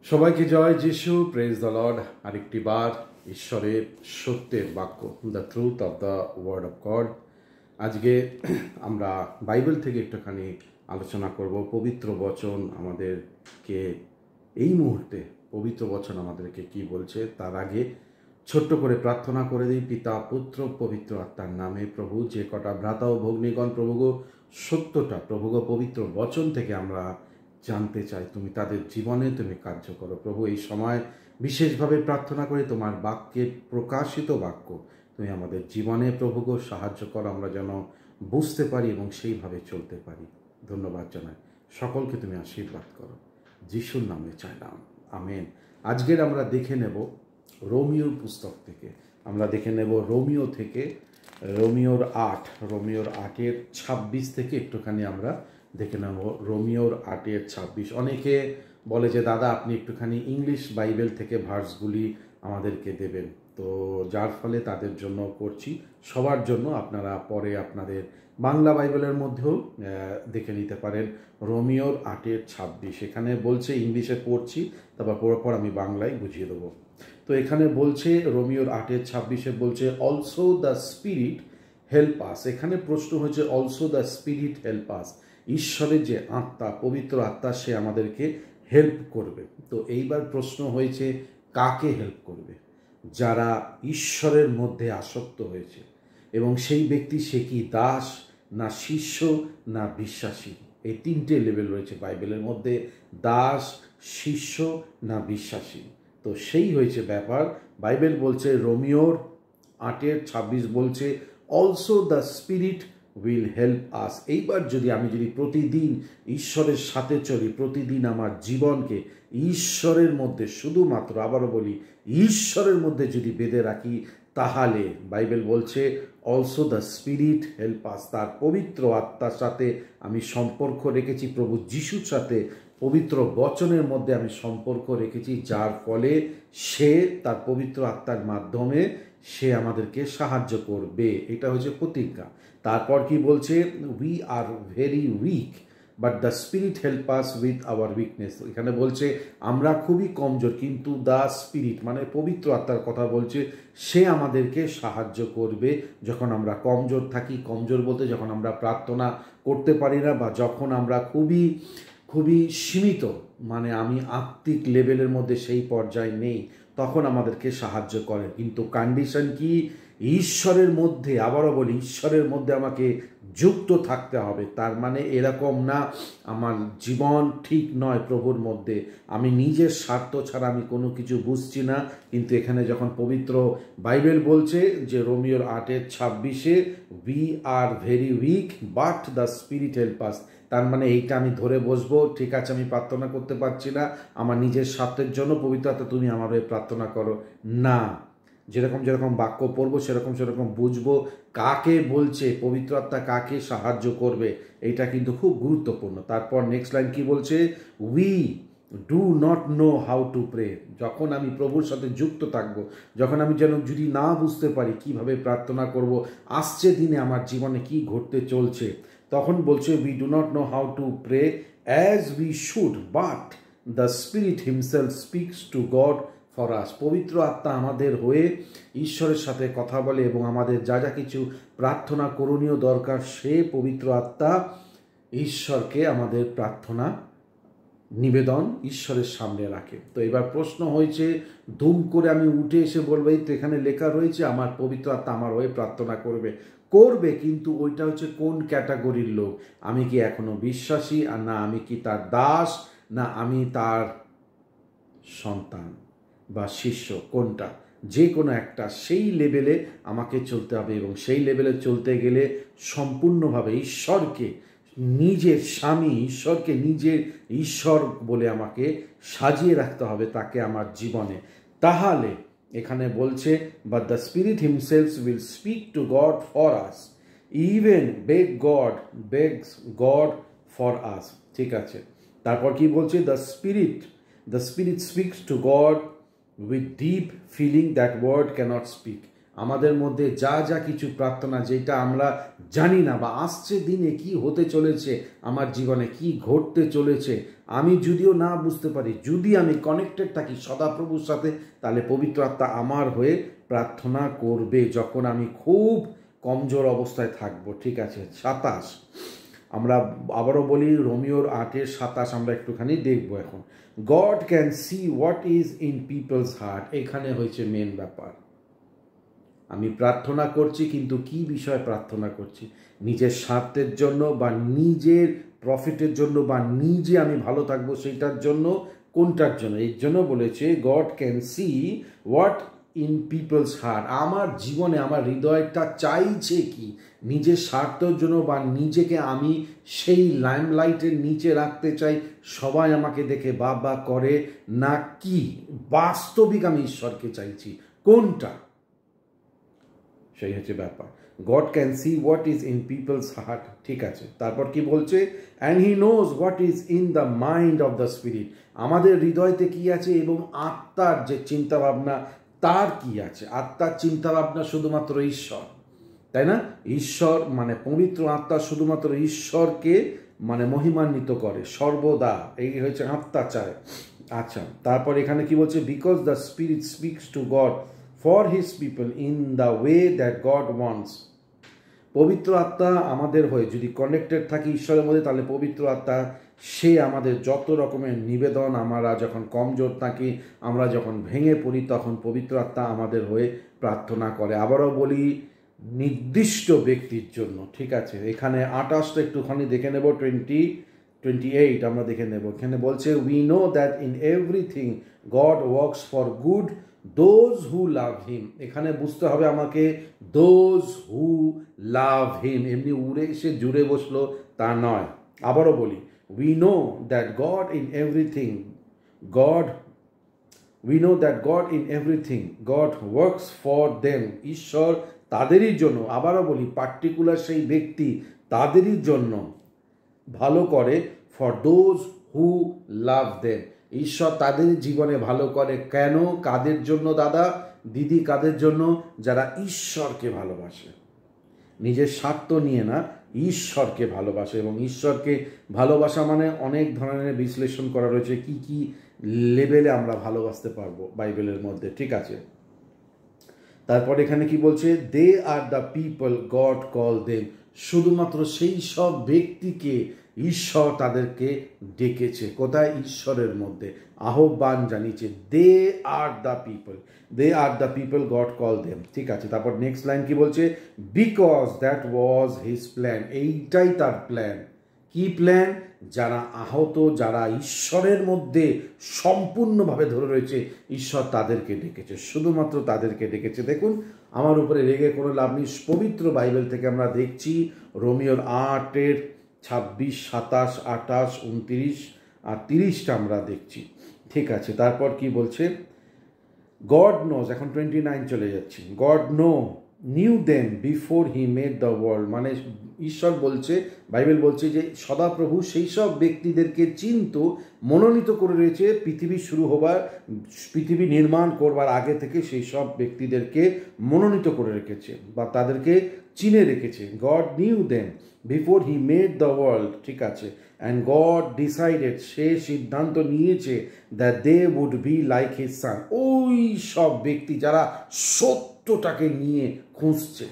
সবাইকে জয় যিশু, praise the Lord. আরেকটি বার ঈশ্বরের সত্যের বাক্য, the truth of the word of God. আজকে আমরা বাইবেল থেকে একটুখানি আলোচনা করব। পবিত্র বচন আমাদেরকে এই মুহূর্তে পবিত্র বচন আমাদেরকে কি বলছে তার আগে ছোট্ট করে প্রার্থনা করে দিই। পিতা, পুত্র, পবিত্র আত্মার নামে। প্রভু, যে কটা ভ্রাতা ও ভগ্নীগণ প্রভুগো সত্যটা প্রভুগো পবিত্র বচন থেকে আমরা জানতে চাই, তুমি তাদের জীবনে তুমি কার্য করো। প্রভু, এই সময় বিশেষভাবে প্রার্থনা করি তোমার বাক্যের প্রকাশিত বাক্য তুমি আমাদের জীবনে প্রভুগো সাহায্য করো, আমরা যেন বুঝতে পারি এবং সেইভাবে চলতে পারি। ধন্যবাদ জানাই, সকলকে তুমি আশীর্বাদ করো, যিশুর নামে চাইলাম, আমেন। আজকের আমরা দেখে নেব রোমিওর পুস্তক থেকে। আমরা দেখে নেব রোমিও থেকে, রোমিওর 8-এর 26 থেকে একটুখানি আমরা দেখে নেব। রোমিওর 8-এর 26। অনেকে বলে যে দাদা আপনি একটুখানি ইংলিশ বাইবেল থেকে ভার্সগুলি আমাদেরকে দেবেন, তো যার ফলে তাদের জন্য করছি, সবার জন্য। আপনারা পরে আপনাদের বাংলা বাইবেলের মধ্যেও দেখে নিতে পারেন। রোমিওর 8-এর 26 এখানে বলছে, ইংলিশে পড়ছি, তারপর পড়ার পর আমি বাংলায় বুঝিয়ে দেবো। তো এখানে বলছে রোমিওর 8-এর 26-এ বলছে অলসো দ্য স্পিরিট হেল্প আস। এখানে প্রশ্ন হয়েছে অলসো দ্য স্পিরিট হেল্প আস, ঈশ্বরের যে আত্মা, পবিত্র আত্মা, সে আমাদেরকে হেল্প করবে। তো এইবার প্রশ্ন হয়েছে কাকে হেল্প করবে? যারা ঈশ্বরের মধ্যে আসক্ত হয়েছে, এবং সেই ব্যক্তি সে কি দাস না শিষ্য না বিশ্বাসী। এই তিনটে লেভেল রয়েছে বাইবেলের মধ্যে, দাস, শিষ্য না বিশ্বাসী। তো সেই হয়েছে ব্যাপার। বাইবেল বলছে রোমিওর 8-এর 26 বলছে also the spirit will help us. এইবার আমি যদি প্রতিদিন ঈশ্বরের সাথে চলি, প্রতিদিন আমার জীবনকে ঈশ্বরের মধ্যে, শুধুমাত্র আবারও বলি ঈশ্বরের মধ্যে যদি বেঁধে রাখি, তাহলে বাইবেল বলছে also the spirit help us. তার পবিত্র আত্মার সাথে আমি সম্পর্ক রেখেছি, প্রভু যিশুর সাথে পবিত্র বচনের মধ্যে আমি সম্পর্ক রেখেছি, যার ফলে সে তার পবিত্র আত্মার মাধ্যমে সে আমাদেরকে সাহায্য করবে। এটা হচ্ছে প্রতিজ্ঞা। তারপর কি বলছে? We are very weak but the spirit help us with our weakness. এখানে বলছে আমরা খুবই কমজোর, কিন্তু দ্য স্পিরিট মানে পবিত্র আত্মার কথা বলছে, সে আমাদেরকে সাহায্য করবে যখন আমরা কমজোর থাকি। কমজোর বলতে যখন আমরা প্রার্থনা করতে পারি না, বা যখন আমরা খুবই খুবই সীমিত, মানে আমি আত্মিক লেভেলের মধ্যে সেই পর্যায়ে নেই, তখন আমাদেরকে সাহায্য করে। কিন্তু কন্ডিশন কি? ঈশ্বরের মধ্যে, আবারও বলি ঈশ্বরের মধ্যে আমাকে যুক্ত থাকতে হবে। তার মানে এরকম না আমার জীবন ঠিক নয় প্রভুর মধ্যে, আমি নিজের স্বার্থ ছাড়া আমি কোনো কিছু বুঝছি না। কিন্তু এখানে যখন পবিত্র বাইবেল বলছে যে রোমিওর 8-এর 26-এ we are very weak but the spirit help us, তার মানে এইটা আমি ধরে বসবো, ঠিক আছে আমি প্রার্থনা করতে পারছি না, আমার নিজের স্বার্থের জন্য পবিত্র আত্মা তুমি আমার হয়ে প্রার্থনা করো না। যেরকম বাক্য পড়বো সেরকম বুঝবো কাকে বলছে, পবিত্র আত্মা কাকে সাহায্য করবে, এইটা কিন্তু খুব গুরুত্বপূর্ণ। তারপর নেক্সট লাইন কি বলছে? We do not know how to pray. যখন আমি প্রভুর সাথে যুক্ত থাকবো, যখন আমি যদি না বুঝতে পারি কিভাবে প্রার্থনা করব, আসছে দিনে আমার জীবনে কি ঘটতে চলছে, তখন বলছে we do not know how to pray as we should but the spirit himself speaks to God for us. পবিত্র আত্মা আমাদের হয়ে ঈশ্বরের সাথে কথা বলে, এবং আমাদের যা যা কিছু প্রার্থনা করণীয় দরকার, সে পবিত্র আত্মা ঈশ্বরকে আমাদের প্রার্থনা নিবেদন ঈশ্বরের সামনে রাখে। তো এবার প্রশ্ন হয়েছে, ধুম করে আমি উঠে এসে বলবো এই তো এখানে লেখা রয়েছে আমার পবিত্র আত্মা আমার হয়ে প্রার্থনা করবে, কিন্তু ওইটা হচ্ছে কোন ক্যাটাগরির লোক? আমি কি এখনো বিশ্বাসী, আর না আমি কি তার দাস, না আমি তার সন্তান বা শিষ্য? কোনটা? যে কোনো একটা। সেই লেভেলে আমাকে চলতে হবে, এবং সেই লেভেলে চলতে গেলে সম্পূর্ণভাবে ঈশ্বরকে নিজের স্বামী, ঈশ্বরকে নিজের ঈশ্বর বলে আমাকে সাজিয়ে রাখতে হবে তাকে আমার জীবনে। তাহলে এখানে বলছে but the spirit himself will speak to God for us, even bags god for আস। ঠিক আছে, তারপর কি বলছে? The spirit speaks to god with deep feeling that word cannot speak. আমাদের মধ্যে যা যা কিছু প্রার্থনা যেটা আমরা জানি না, বা আসছে দিনে কি হতে চলেছে, আমার জীবনে কি ঘটতে চলেছে, আমি যদিও না বুঝতে পারি, যদি আমি কানেক্টেড থাকি সদাপ্রভুর সাথে, তাহলে পবিত্র আত্মা আমার হয়ে প্রার্থনা করবে যখন আমি খুব কমজোর অবস্থায় থাকবো। ঠিক আছে, 27 আমরা আবারও বলি, রোমিওর 8:27 আমরা একটুখানি দেখব এখন। God can see what is in people's heart. এখানে হয়েছে মেন ব্যাপার। আমি প্রার্থনা করছি, কিন্তু কি বিষয়ে প্রার্থনা করছি? নিজের স্বার্থের জন্য, বা নিজের প্রফিটের জন্য, বা নিজে আমি ভালো থাকবো সেইটার জন্য, কোনটার জন্য? এর জন্য বলেছে God can see what in people's heart. আমার জীবনে আমার হৃদয়টা চাইছে কি, নিজের স্বার্থের জন্য, বা নিজেকে আমি সেই লাইমলাইটের নিচে রাখতে চাই, সবাই আমাকে দেখে বাবা করে, না কি বাস্তবিক আমি ঈশ্বরকে চাইছি, কোনটা? সেই হচ্ছে ব্যাপার। God can see what is in people's heart. ঠিক আছে, তারপর কি বলছে? And he knows what is in the mind of the spirit. আমাদের হৃদয়তে কি আছে এবং আত্মার যে চিন্তাভাবনা তার কি আছে। আত্মার চিন্তাভাবনা শুধুমাত্র ঈশ্বর, তাই না? ঈশ্বর মানে পবিত্র আত্মা শুধুমাত্র ঈশ্বরকে মানে মহিমান্বিত করে সর্বদা, এই হচ্ছে আত্মা চায়। আচ্ছা, তারপর এখানে কি বলছে? Because the spirit speaks to God for his people in the way that god wants. পবিত্র আত্মা আমাদের হয়ে যদি কানেক্টেড থাকি ঈশ্বরের মধ্যে, তাহলে পবিত্র আত্মা সে আমাদের যত রকমের নিবেদন, আমরা যখন কমজোর থাকি, আমরা যখন ভেঙে পড়ি, তখন পবিত্র আত্মা আমাদের হয়ে প্রার্থনা করে। আবারও বলি, নির্দিষ্ট ব্যক্তির জন্য। ঠিক আছে, এখানে 28টা একটুখানি দেখে নেব, 28 আমরা দেখে নেব। এখানে বলছে we know that in everything God works for good those who love him. এখানে বুঝতে হবে আমাকে, দোজ হু লাভ হিম, এমনি উড়ে এসে জুড়ে বসলো তা নয়। আবারও বলি, we know that god in everything God works for them. ঈশ্বর তাদেরই জন্য, আবারও বলি পার্টিকুলার সেই ব্যক্তি তাদেরই জন্য ভালো করে, for those who love them. ঈশ্বর তাদের জীবনে ভালো করে। কেন? কাদের জন্য দাদা দিদি? কাদের জন্য? যারা ঈশ্বরকে ভালোবাসে, নিজের স্বার্থ নিয়ে না, ঈশ্বরকে ভালোবাসে। এবং ঈশ্বরকে ভালোবাসা মানে অনেক ধরনের বিশ্লেষণ করা রয়েছে, কি কি লেভেলে আমরা ভালোবাসতে পারবো বাইবেলের মধ্যে। ঠিক আছে, তারপর এখানে কি বলছে? They are the people God call them. শুধুমাত্র সেই সব ব্যক্তিকে ঈশ্বর তাদেরকে ডেকেছে। কোথায়? ঈশ্বরের মধ্যে আহ্বান জানিয়েছে। They are the people God call them. ঠিক আছে, তারপর নেক্সট লাইন কি বলছে? Because that was his plan. এইটাই তার প্ল্যান। কি প্ল্যান? যারা আহত, যারা ঈশ্বরের মধ্যে সম্পূর্ণভাবে ধরে রয়েছে, ঈশ্বর তাদেরকে ডেকেছে, শুধুমাত্র তাদেরকে ডেকেছে। দেখুন, আমার উপরে রেগে কোনো লাভ নেই। পবিত্র বাইবেল থেকে আমরা দেখছি রোমিওর 8:26, 27, 28, 29 আর 30টা আমরা দেখছি। ঠিক আছে, তারপর কি বলছে? গড নোজ, এখন 29 চলে যাচ্ছি। God knew them before he made the world. মানে ঈশ্বর বলছে, বাইবেল বলছে যে সদাপ্রভু সেই সব ব্যক্তিদেরকে চিন্ত, মনোনীত করে রয়েছে পৃথিবী নির্মাণ করবার আগে থেকে সেই সব ব্যক্তিদেরকে মনোনীত করে রেখেছে, বা তাদেরকে চিনে রেখেছে। God knew them before he made the world. ঠিক আছে, অ্যান্ড গড ডিসাইডেড, সে সিদ্ধান্ত নিয়েছে, that they would be like his son. ওই সব ব্যক্তি যারা সত্যটাকে নিয়ে খুঁজছে,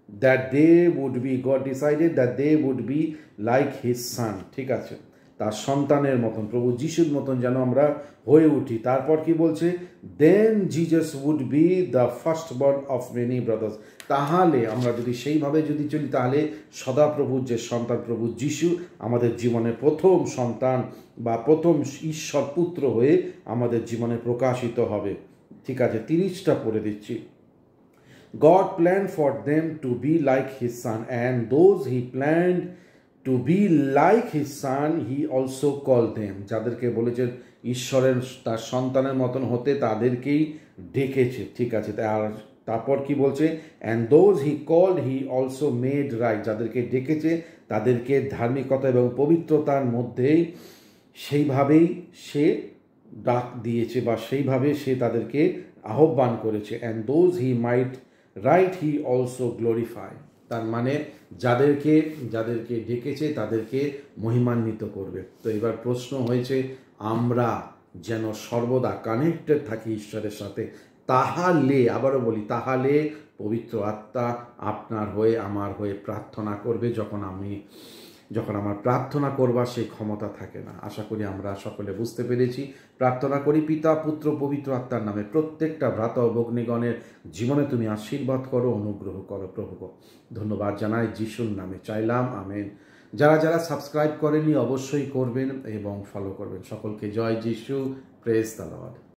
that they would be, God decided that they would be like his son। ঠিক আছে, তার সন্তানের মতন, প্রভু যিশুর মতন যেন আমরা হয়ে উঠি। তারপর কি বলছে? Then Jesus would be the first born of many brothers. তাহলে আমরা যদি সেইভাবে যদি চলি, তাহলে সদাপ্রভুর যে সন্তান প্রভু যিশু আমাদের জীবনের প্রথম সন্তান, বা প্রথম ঈশ্বর পুত্র হয়ে আমাদের জীবনে প্রকাশিত হবে। ঠিক আছে, 30টা পড়ে দিচ্ছি। God planned for them to be like his son, and those he planned to be like his son, he also called them। যাদেরকে বলেছেন ঈশ্বরের তার সন্তানের মতন হতে, তাদেরকেই ডেকেছে। ঠিক আছে, আর তারপর কি বলছে? and those he called he also made right। যাদেরকে ডেকেছে তাদেরকে ধার্মিকতা এবং পবিত্রতার মধ্যেই সেইভাবেই সে ডাক দিয়েছে, বা সেইভাবে সে তাদেরকে আহ্বান করেছে। and those he might right he also glorify, তার মানে যাদেরকে ডেকেছে তাদেরকে মহিমান্বিত করবে। তো এবার প্রশ্ন হয়েছে, আমরা যেন সর্বদা কানেক্টেড থাকি ঈশ্বরের সাথে, তাহলে, আবারও বলি, তাহলে পবিত্র আত্মা আপনার হয়ে আমার হয়ে প্রার্থনা করবে। যখন আমার প্রার্থনা করবার সেই ক্ষমতা থাকে না। আশা করি আমরা সকলে বুঝতে পেরেছি। প্রার্থনা করি পিতা, পুত্র, পবিত্র আত্মার নামে প্রত্যেকটা ভ্রাতা ও ভগ্নীগণের জীবনে তুমি আশীর্বাদ করো, অনুগ্রহ করো প্রভু। ধন্যবাদ জানাই যিশুর নামে চাইলাম, আমেন। যারা সাবস্ক্রাইব করেননি অবশ্যই করবেন এবং ফলো করবেন। সকলকে জয় যিশু, প্রেজ দ্য লর্ড।